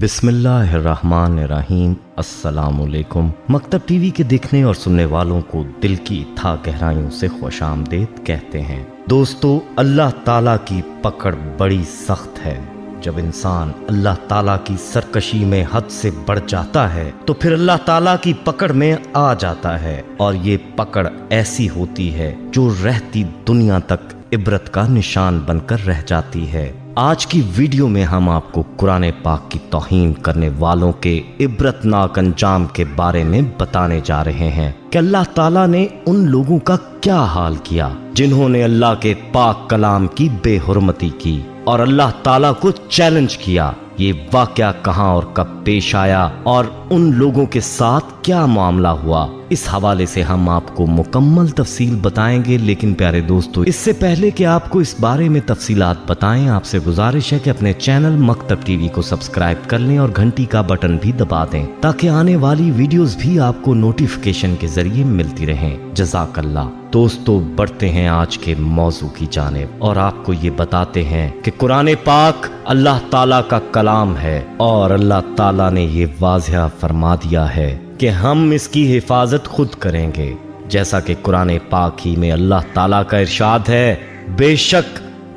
बिस्मिल्लाहिर्रहमानिर्रहीम। अस्सलामुअलैकुम। मकतब टीवी के देखने और सुनने वालों को दिल की था गहराइयों से खुशामदीद कहते हैं। दोस्तों, अल्लाह ताला की पकड़ बड़ी सख्त है। जब इंसान अल्लाह ताला की सरकशी में हद से बढ़ जाता है तो फिर अल्लाह ताला की पकड़ में आ जाता है, और ये पकड़ ऐसी होती है जो रहती दुनिया तक इबरत का निशान बनकर रह जाती है। आज की वीडियो में हम आपको कुरान पाक की तौहीन करने वालों के इबरतनाक अंजाम के बारे में बताने जा रहे हैं कि अल्लाह ताला ने उन लोगों का क्या हाल किया जिन्होंने अल्लाह के पाक कलाम की बेहुरमती की और अल्लाह ताला को चैलेंज किया। ये वाकया कहां और कब पेश आया और उन लोगों के साथ क्या मामला हुआ, इस हवाले से हम आपको मुकम्मल तफसील बताएंगे। लेकिन प्यारे दोस्तों, इससे पहले कि आपको इस बारे में तफसीलात बताएं, आपसे गुजारिश है कि अपने चैनल मकतब टीवी को सब्सक्राइब कर लें और घंटी का बटन भी दबा दें ताकि आने वाली वीडियोस भी आपको नोटिफिकेशन के जरिए मिलती रहें। जज़ाकल्लाह। दोस्तों, बढ़ते हैं आज के मौजू की जानिब और आपको ये बताते हैं कि कुरान पाक अल्लाह ताला का कलाम है और अल्लाह ताला ने ये वाज़िह फरमा दिया है कि हम इसकी हिफाजत खुद करेंगे। जैसा कि कुरान पाक ही में अल्लाह ताला का इरशाद है, बेशक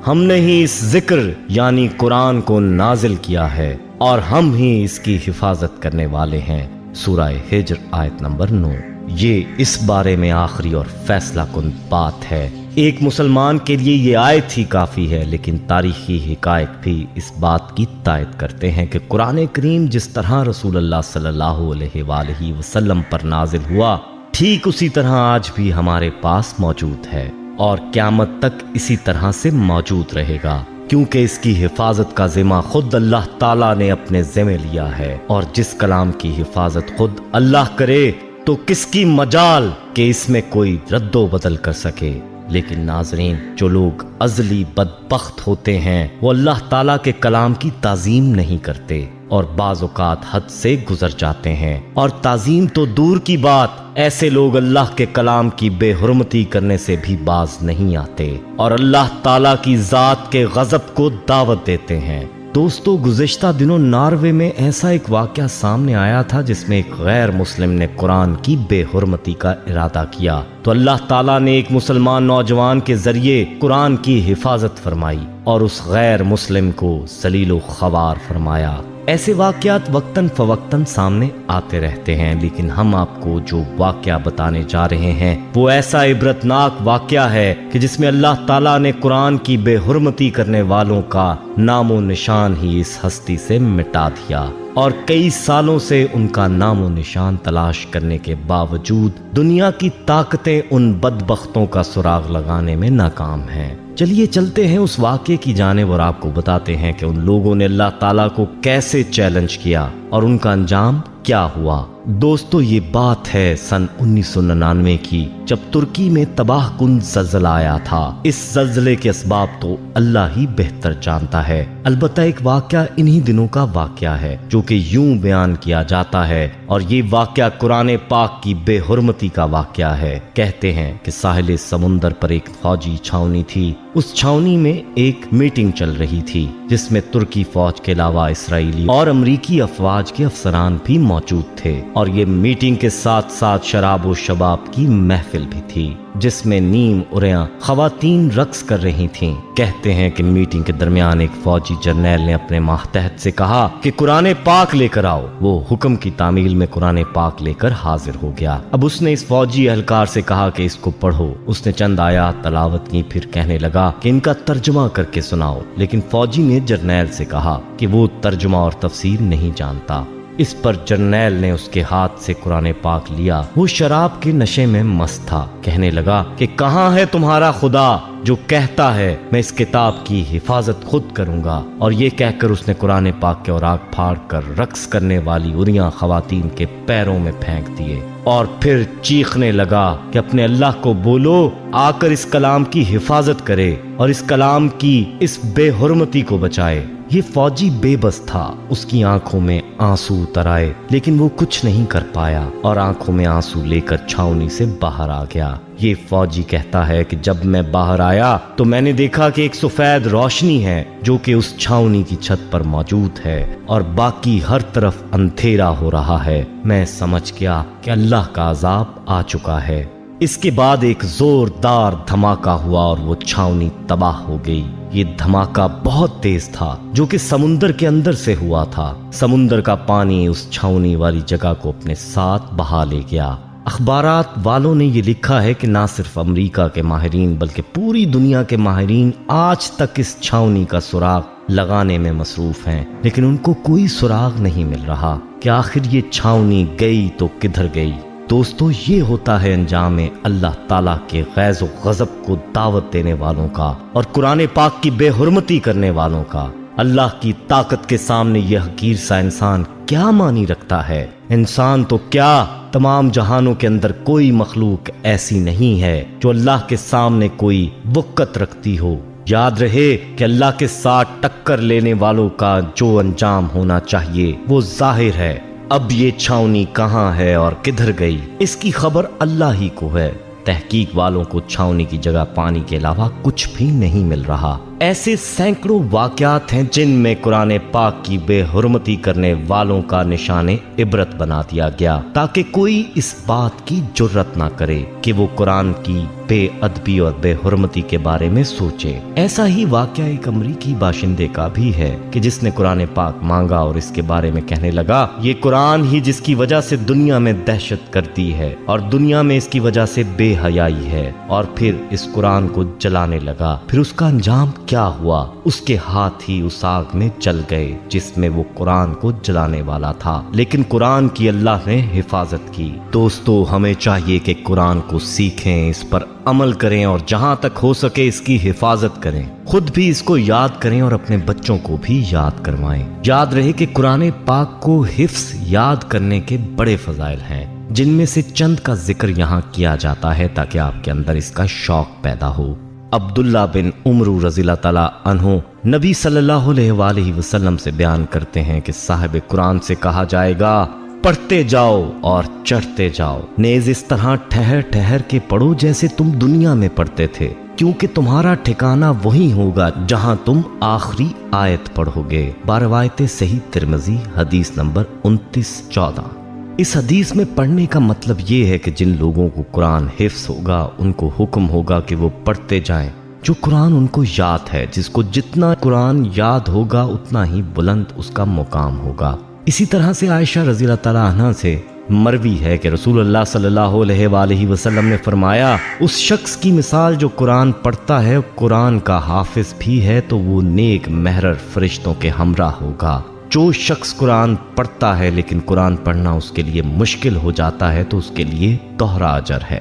हमने ही इस जिक्र यानी कुरान को नाजिल किया है और हम ही इसकी हिफाजत करने वाले हैं। सूरह हिज्र आयत नंबर 9। ये इस बारे में आखिरी और फैसला कुन बात है। एक मुसलमान के लिए ये आयत ही काफ़ी है, लेकिन तारीखी हिकायत भी इस बात की तायद करते हैं कि कुरान करीम जिस तरह रसूलुल्लाह सल्लल्लाहु अलैहि वसल्लम पर नाजिल हुआ, ठीक उसी तरह आज भी हमारे पास मौजूद है और क़यामत तक इसी तरह से मौजूद रहेगा, क्योंकि इसकी हिफाजत का जिम्मा खुद अल्लाह ताला ने अपने ज़िम्मे लिया है। और जिस कलाम की हिफाजत खुद अल्लाह करे तो किसकी मजाल कि इसमें कोई रद्दो बदल कर सके। लेकिन नाजरीन, जो लोग अज़ली बदबख्त होते हैं वो अल्लाह ताला के कलाम की ताज़ीम नहीं करते और बाज़ औक़ात हद से गुजर जाते हैं। और ताज़ीम तो दूर की बात, ऐसे लोग अल्लाह के कलाम की बेहुरमती करने से भी बाज नहीं आते और अल्लाह ताला की ज़ात के गज़ब को दावत देते हैं। दोस्तों, गुज़िश्ता दिनों नॉर्वे में ऐसा एक वाक़या सामने आया था जिसमें एक गैर मुस्लिम ने कुरान की बेहुरमती का इरादा किया, तो अल्लाह ताला ने एक मुसलमान नौजवान के जरिए कुरान की हिफाजत फरमाई और उस गैर मुस्लिम को ज़लील ख़वार फरमाया। ऐसे वाक़यात वक्तन फवक्तन सामने आते रहते हैं, लेकिन हम आपको जो वाक़या बताने जा रहे हैं वो ऐसा इबरतनाक वाक़या है कि जिसमें अल्लाह ताला ने कुरान की बेहुरमती करने वालों का नामो निशान ही इस हस्ती से मिटा दिया और कई सालों से उनका नामो निशान तलाश करने के बावजूद दुनिया की ताकतें उन बदबख्तों का सुराग लगाने में नाकाम हैं। चलिए चलते हैं उस वाक़े की जानिब और आपको बताते हैं कि उन लोगों ने अल्लाह ताला को कैसे चैलेंज किया और उनका अंजाम क्या हुआ। दोस्तों, ये बात है सन 1999 की, जब तुर्की में तबाह कुन ज़ल्ज़ला आया था। इस ज़ल्ज़ले के असबाब तो अल्लाह ही बेहतर जानता है। अलबत्ता एक वाक़या इन्हीं दिनों का वाक़या है जो कि यूं बयान किया जाता है, और ये वाक़या कुरान पाक की बेहुरमती का वाक़या है। कहते हैं कि साहिल समुंदर पर एक फौजी छावनी थी। उस छावनी में एक मीटिंग चल रही थी जिसमें तुर्की फौज के अलावा इसराइली और अमरीकी अफवाज के अफसरान भी मौजूद थे, और ये मीटिंग के साथ साथ शराब और शबाब की महफिल भी थी जिसमें नीम उरियां खवातीन रक्स कर रही थीं। कहते हैं कि मीटिंग के दरमियान एक फौजी जर्नैल ने अपने मातहत से कहा कि कुरान पाक लेकर आओ। वो हुक्म की तामील में कुरान पाक लेकर हाजिर हो गया। अब उसने इस फौजी एहलकार से कहा कि इसको पढ़ो। उसने चंद आयात तलावत की, फिर कहने लगा कि इनका तर्जुमा करके सुनाओ। लेकिन फौजी ने जर्नैल से कहा कि वो तर्जुमा और तफसीर नहीं जानता। इस पर जर्नैल ने उसके हाथ से कुरान पाक लिया। वो शराब के नशे में मस्त था। कहने लगा कि कहाँ है तुम्हारा खुदा जो कहता है मैं इस किताब की हिफाजत खुद करूंगा। और ये कहकर उसने कुरान पाक के औराक फाड़ कर रक्स करने वाली उरियां खवातीन के पैरों में फेंक दिए और फिर चीखने लगा कि अपने अल्लाह को बोलो, आकर इस कलाम की हिफाजत करे और इस कलाम की इस बेहुरमती को बचाए। یہ فوجی بے بس تھا، اس کی آنکھوں میں آنسو اتر آئے لیکن وہ کچھ نہیں کر پایا اور آنکھوں میں آنسو لے کر چھاؤنی سے باہر آ گیا۔ یہ فوجی کہتا ہے کہ جب میں باہر آیا تو میں نے دیکھا کہ ایک سفید روشنی ہے جو کہ اس چھاؤنی کی چھت پر موجود ہے اور باقی ہر طرف اندھیرا ہو رہا ہے۔ میں سمجھ گیا کہ اللہ کا عذاب آ چکا ہے۔ اس کے بعد ایک زوردار دھماکہ ہوا اور وہ چھاؤنی تباہ ہو گئی۔ یہ دھماکہ بہت تیز تھا جو کہ سمندر کے اندر سے ہوا تھا۔ سمندر کا پانی اس چھاؤنی والی جگہ کو اپنے ساتھ بہا لے گیا۔ اخبارات والوں نے یہ لکھا ہے کہ نہ صرف امریکہ کے ماہرین بلکہ پوری دنیا کے ماہرین آج تک اس چھاؤنی کا سراغ لگانے میں مصروف ہیں، لیکن ان کو کوئی سراغ نہیں مل رہا کہ آخر یہ چھاؤنی گئی تو کدھر گئی۔ دوستو، یہ ہوتا ہے انجام اللہ تعالیٰ کے غیظ و غضب کو دعوت دینے والوں کا اور قرآن پاک کی بے حرمتی کرنے والوں کا۔ اللہ کی طاقت کے سامنے یہ حقیر سا انسان کیا معنی رکھتا ہے؟ انسان تو کیا، تمام جہانوں کے اندر کوئی مخلوق ایسی نہیں ہے جو اللہ کے سامنے کوئی وقت رکھتی ہو۔ یاد رہے کہ اللہ کے ساتھ ٹکر لینے والوں کا جو انجام ہونا چاہیے وہ ظاہر ہے۔ اب یہ چھاؤنی کہاں ہے اور کدھر گئی، اس کی خبر اللہ ہی کو ہے۔ تحقیق والوں کو چھاؤنی کی جگہ پانی کے علاوہ کچھ بھی نہیں مل رہا۔ ایسے سینکڑوں واقعات ہیں جن میں قرآن پاک کی بے حرمتی کرنے والوں کا نشان عبرت بنا دیا گیا تاکہ کوئی اس بات کی جرت نہ کرے کہ وہ قرآن کی بے ادبی اور بے حرمتی کے بارے میں سوچے۔ ایسا ہی واقعہ ایک امریکی باشندے کا بھی ہے کہ جس نے قرآن پاک مانگا اور اس کے بارے میں کہنے لگا یہ قرآن ہی جس کی وجہ سے دنیا میں دہشت گردی ہے اور دنیا میں اس کی وجہ سے بے حیائی ہے، اور پھر اس قرآن کو جلانے لگا۔ پھر اس کا انجام کیا ہوا؟ اس کے ہاتھ ہی اس آگ میں جل گئے جس میں وہ قرآن کو جلانے والا تھا، لیکن قرآن کی اللہ نے حفاظت کی۔ دوستو، ہمیں چاہیے کہ قرآن کو سیکھیں، اس پر عمل کریں اور جہاں تک ہو سکے اس کی حفاظت کریں، خود بھی اس کو یاد کریں اور اپنے بچوں کو بھی یاد کروائیں۔ یاد رہے کہ قرآن پاک کو حفظ یاد کرنے کے بڑے فضائل ہیں، جن میں سے چند کا ذکر یہاں کیا جاتا ہے تاکہ آپ کے اندر اس کا شوق پیدا ہو۔ عبداللہ بن عمر رضی اللہ تعالیٰ عنہ نبی صلی اللہ علیہ وآلہ وسلم سے بیان کرتے ہیں کہ صاحب قرآن سے کہا جائے گا پڑھتے جاؤ اور چڑھتے جاؤ، نیز اس طرح ٹھہر ٹھہر کے پڑھو جیسے تم دنیا میں پڑھتے تھے، کیونکہ تمہارا ٹھکانہ وہی ہوگا جہاں تم آخری آیت پڑھو گے۔ باروایت صحیح ترمذی حدیث نمبر 2914۔ اس حدیث میں پڑھنے کا مطلب یہ ہے کہ جن لوگوں کو قرآن حفظ ہوگا ان کو حکم ہوگا کہ وہ پڑھتے جائیں۔ جو قرآن ان کو یاد ہے، جس کو جتنا قرآن یاد ہوگا اتنا ہی بلند اس کا مقام ہوگا۔ اسی طرح سے عائشہ رضی اللہ تعالیٰ عنہ سے مروی ہے کہ رسول اللہ صلی اللہ علیہ وآلہ وسلم نے فرمایا اس شخص کی مثال جو قرآن پڑھتا ہے، قرآن کا حافظ بھی ہے تو وہ نیک محرر فرشتوں کے ہمراہ ہوگا۔ جو شخص قرآن پڑھتا ہے لیکن قرآن پڑھنا اس کے لیے مشکل ہو جاتا ہے تو اس کے لیے دوہرا اجر ہے۔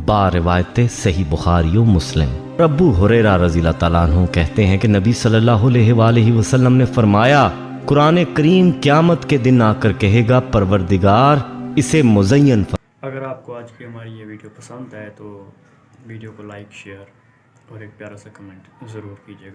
باروایت صحیح بخاری و مسلم۔ ابو ہریرہ رضی اللہ تعالیٰ عنہ کہتے ہیں کہ نبی صلی اللہ علیہ وآلہ وسلم نے فرمایا قرآن کریم قیامت کے دن آ کر کہے گا پروردگار اسے مزین اگر آپ کو آج کی ہماری یہ ویڈیو پسند آئے تو ویڈیو کو لائک، شیئر اور ایک پیارا سا کمنٹ ضرور کیجیے گا۔